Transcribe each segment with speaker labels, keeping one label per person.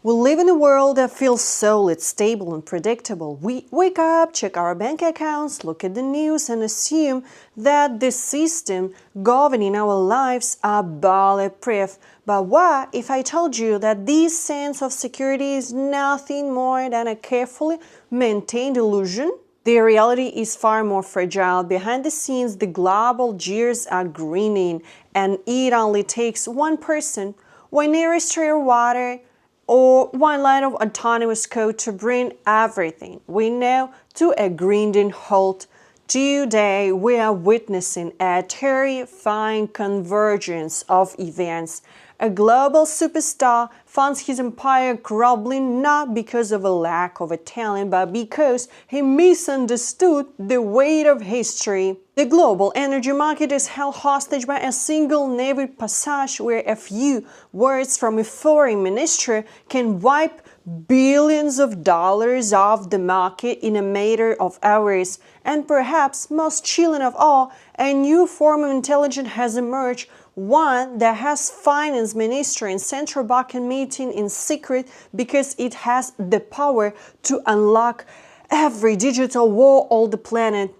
Speaker 1: We live in a world that feels solid, stable, and predictable. We wake up, check our bank accounts, look at the news, and assume that the system governing our lives are bulletproof. But what if I told you that this sense of security is nothing more than a carefully maintained illusion? The reality is far more fragile. Behind the scenes, the global gears are greening, and it only takes one person, one nearest water, or one line of autonomous code to bring everything we know to a grinding halt. Today, we are witnessing a terrifying convergence of events. A global superstar finds his empire crumbling not because of a lack of a talent, but because he misunderstood the weight of history. The global energy market is held hostage by a single naval passage where a few words from a foreign minister can wipe billions of dollars off the market in a matter of hours. And perhaps most chilling of all, a new form of intelligence has emerged, one that has finance minister and central bank meeting in secret because it has the power to unlock every digital wall on the planet.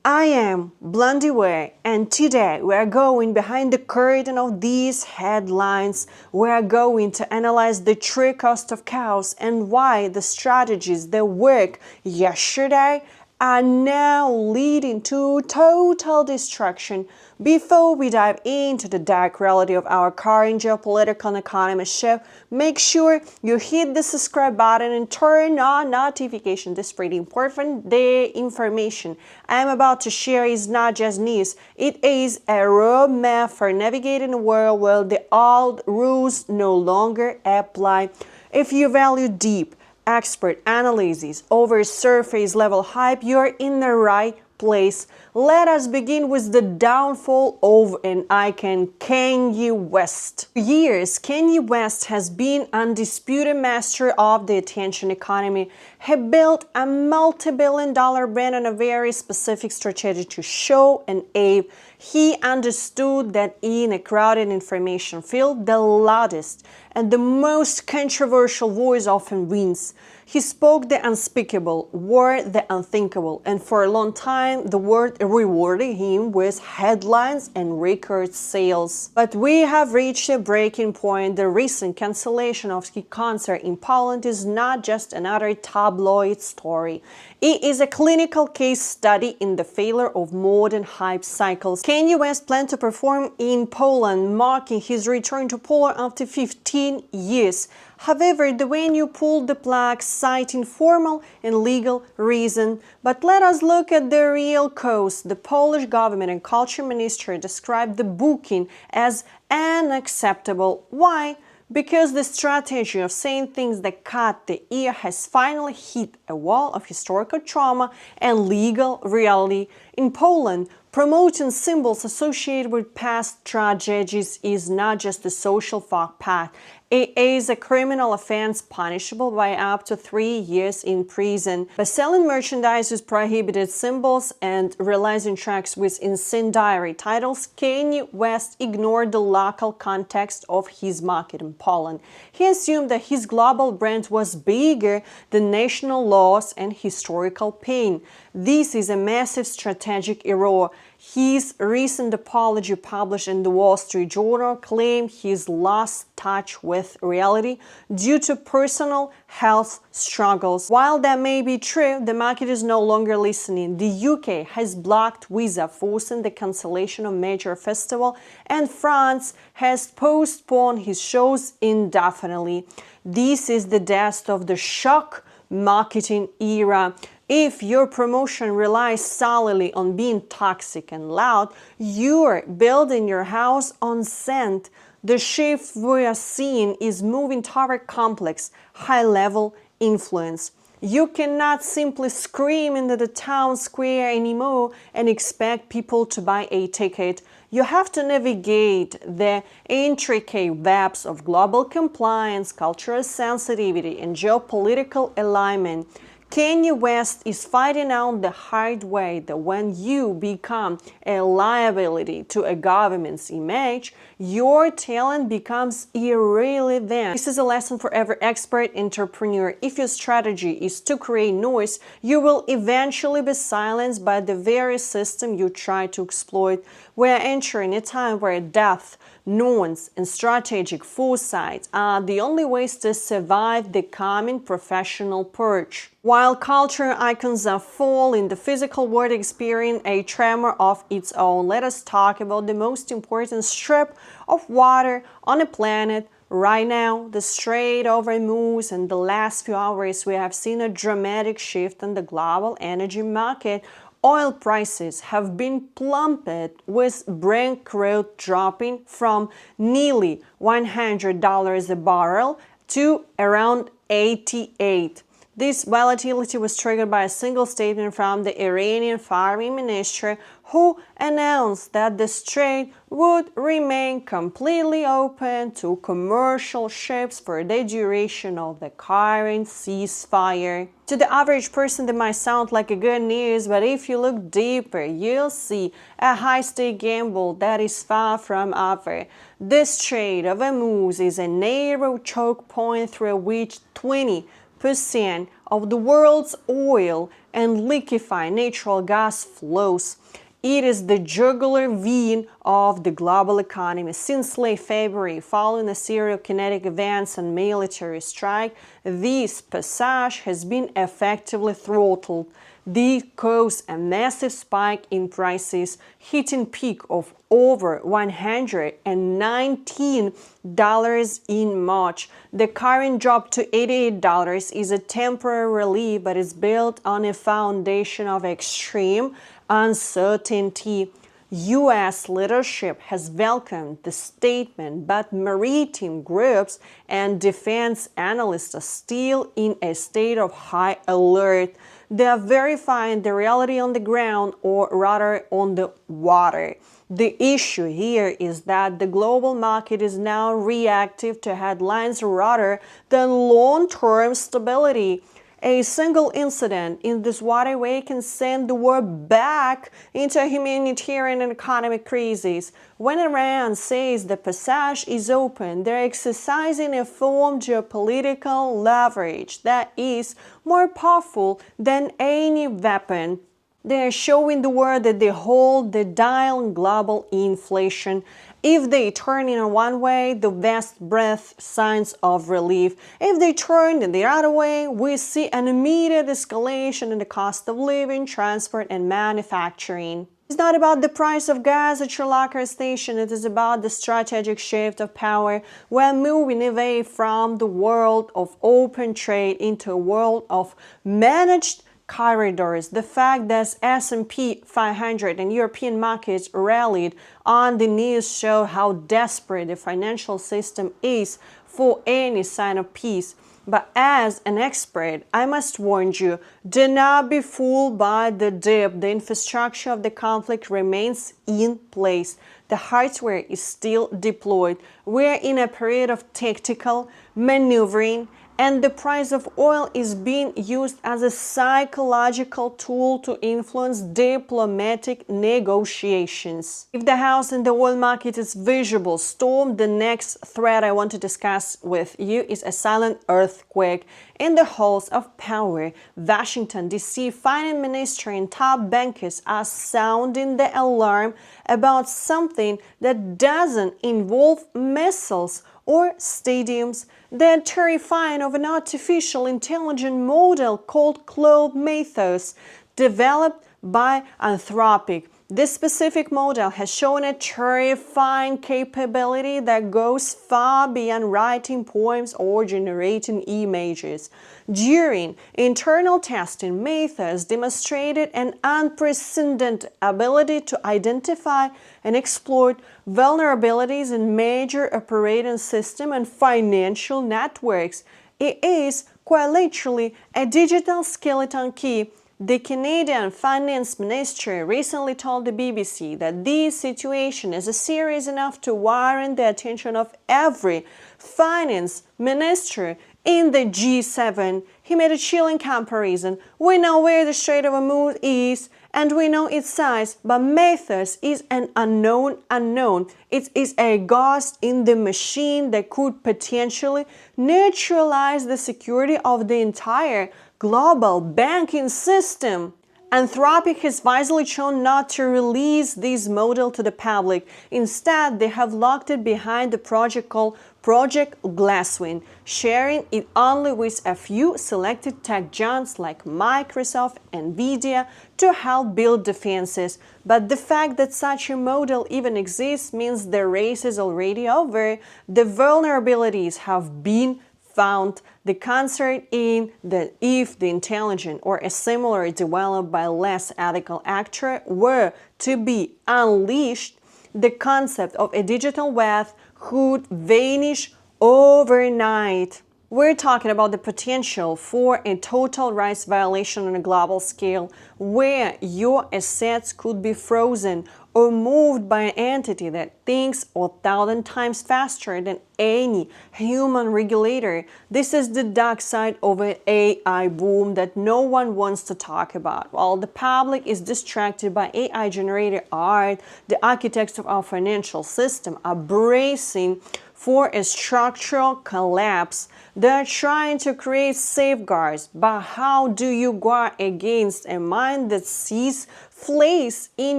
Speaker 1: I am Blondie, and today we are going behind the curtain of these headlines. We are going to analyze the true cost of chaos and why the strategies that worked yesterday are now leading to total destruction. Before we dive into the dark reality of our current geopolitical and economic show, make sure you hit the subscribe button and turn on notifications. This is pretty important. The information I'm about to share is not just news, it is a roadmap for navigating a world where the old rules no longer apply. If you value deep, expert analysis over surface level hype, you're in the right place. Let us begin with the downfall of an icon, Kanye West. For years, Kanye West has been undisputed master of the attention economy. He built a multi-billion-dollar brand on a very specific strategy to show and awe. He understood that in a crowded information field, the loudest and the most controversial voice often wins. He spoke the unspeakable, wore the unthinkable, and for a long time the world rewarded him with headlines and record sales. But we have reached a breaking point. The recent cancellation of his concert in Poland is not just another tabloid story. It is a clinical case study in the failure of modern hype cycles. Kanye West planned to perform in Poland, marking his return to Poland after 15 years. However, the venue pulled the plug, citing formal and legal reason. But let us look at the real cause. The Polish government and culture ministry described the booking as unacceptable. Why? Because the strategy of saying things that cut the ear has finally hit a wall of historical trauma and legal reality. In Poland, promoting symbols associated with past tragedies is not just a social faux pas. It is a criminal offense punishable by up to 3 years in prison. By selling merchandise with prohibited symbols and releasing tracks with incendiary titles, Kanye West ignored the local context of his market in Poland. He assumed that his global brand was bigger than national laws and historical pain. This is a massive strategic error. His recent apology published in the Wall Street Journal claimed he's lost touch with reality due to personal health struggles. While that may be true, the market is no longer listening. The UK has blocked visa, forcing the cancellation of major festival, and France has postponed his shows indefinitely. This is the death of the shock marketing era. If your promotion relies solely on being toxic and loud, you're building your house on sand. The shift we are seeing is moving toward complex, high-level influence. You cannot simply scream into the town square anymore and expect people to buy a ticket. You have to navigate the intricate webs of global compliance, cultural sensitivity, and geopolitical alignment. Kanye West is finding out the hard way that when you become a liability to a government's image, your talent becomes irrelevant. This is a lesson for every expert entrepreneur. If your strategy is to create noise, you will eventually be silenced by the very system you try to exploit. We are entering a time where depth, nuance, and strategic foresight are the only ways to survive the coming professional purge. While culture icons are falling, the physical world experiencing a tremor of its own. Let us talk about the most important strip of water on the planet right now, the Strait of Hormuz. In the last few hours, we have seen a dramatic shift in the global energy market. Oil prices have been plummeted, with Brent crude dropping from nearly $100 a barrel to around 88. This volatility was triggered by a single statement from the Iranian Foreign Minister, who announced that the strait would remain completely open to commercial ships for the duration of the current ceasefire. To the average person, that might sound like a good news, but if you look deeper, you'll see a high-stake gamble that is far from over. The Strait of Hormuz is a narrow choke point through which 20% of the world's oil and liquefied natural gas flows. It is the jugular vein of the global economy. Since late February, following a series of kinetic events and military strike, this passage has been effectively throttled. This caused a massive spike in prices, hitting peak of over $119 in March. The current drop to $88 is a temporary relief, but is built on a foundation of extreme uncertainty. U.S. leadership has welcomed the statement, but maritime groups and defense analysts are still in a state of high alert. They are verifying the reality on the ground, or rather on the water. The issue here is that the global market is now reactive to headlines rather than long-term stability. A single incident in this waterway can send the world back into a humanitarian and economic crisis. When Iran says the passage is open, they're exercising a form of geopolitical leverage that is more powerful than any weapon. They are showing the world that they hold the dial on global inflation. If they turn in one way, the West breathes signs of relief. If they turn in the other way, we see an immediate escalation in the cost of living, transport, and manufacturing. It's not about the price of gas at your locker station, it is about the strategic shift of power. We're moving away from the world of open trade into a world of managed corridors. The fact that S&P 500 and European markets rallied on the news show how desperate the financial system is for any sign of peace. But as an expert, I must warn you, do not be fooled by the dip. The infrastructure of the conflict remains in place. The hardware is still deployed. We're in a period of tactical maneuvering, and the price of oil is being used as a psychological tool to influence diplomatic negotiations. If the house in the oil market is visible storm, the next threat I want to discuss with you is a silent earthquake in the halls of power. Washington, D.C. finance minister and top bankers are sounding the alarm about something that doesn't involve missiles or stadiums. They're terrifying of an artificial intelligence model called Claude Mythos, developed by Anthropic. This specific model has shown a terrifying capability that goes far beyond writing poems or generating images. During internal testing, Mythos demonstrated an unprecedented ability to identify and exploit vulnerabilities in major operating system and financial networks. It is quite literally a digital skeleton key. The Canadian finance minister recently told the BBC that this situation is serious enough to warrant the attention of every finance minister In the G7, he made a chilling comparison. We know where the Strait of Hormuz is, and we know its size, but Mythos is an unknown unknown. It is a ghost in the machine that could potentially neutralize the security of the entire global banking system. Anthropic has wisely chosen not to release this model to the public. Instead, they have locked it behind the project called Project Glasswing, sharing it only with a few selected tech giants like Microsoft and Nvidia to help build defenses. But the fact that such a model even exists means the race is already over. The vulnerabilities have been found. The concern in that if the intelligent or a similar developed by less ethical actor were to be unleashed, the concept of a digital wealth could vanish overnight. We're talking about the potential for a total rights violation on a global scale, where your assets could be frozen or moved by an entity that thinks 1,000 times faster than any human regulator. This is the dark side of an AI boom that no one wants to talk about. While the public is distracted by AI-generated art, the architects of our financial system are bracing for a structural collapse. They're trying to create safeguards, but how do you guard against a mind that sees flaws in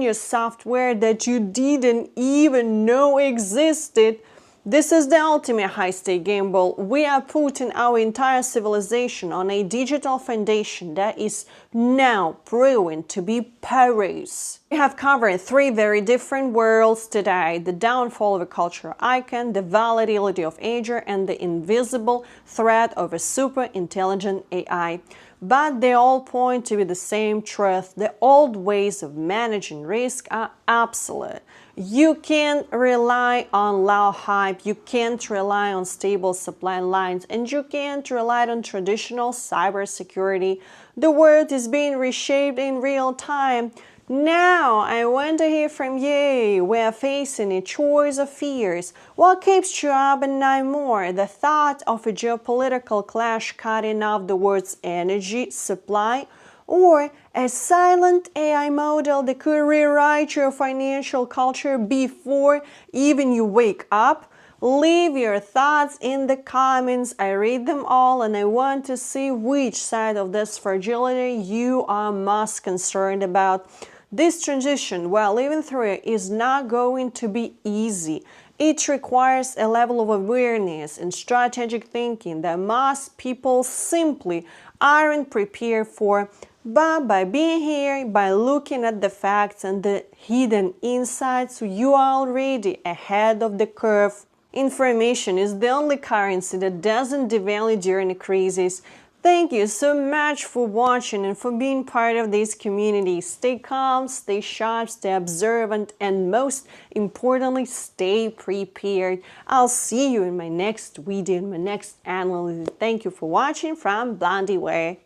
Speaker 1: your software that you didn't even know existed? This is the ultimate high-stake gamble. We are putting our entire civilization on a digital foundation that is now proven to be porous. We have covered three very different worlds today: the downfall of a cultural icon, the volatility of Azure, and the invisible threat of a super intelligent AI. But they all point to the same truth: the old ways of managing risk are obsolete. You can't rely on low hype, you can't rely on stable supply lines, and you can't rely on traditional cybersecurity. The world is being reshaped in real time. Now, I want to hear from you. We are facing a choice of fears. What keeps you up at night more? The thought of a geopolitical clash cutting off the world's energy supply, or a silent AI model that could rewrite your financial culture before even you wake up? Leave your thoughts in the comments. I read them all, and I want to see which side of this fragility you are most concerned about. This transition, while living through it, is not going to be easy. It requires a level of awareness and strategic thinking that most people simply aren't prepared for. But by being here, by looking at the facts and the hidden insights, you are already ahead of the curve. Information is the only currency that doesn't devalue during a crisis. Thank you so much for watching and for being part of this community. Stay calm, stay sharp, stay observant, and most importantly, stay prepared. I'll see you in my next video, in my next analysis. Thank you for watching from Blondie Way.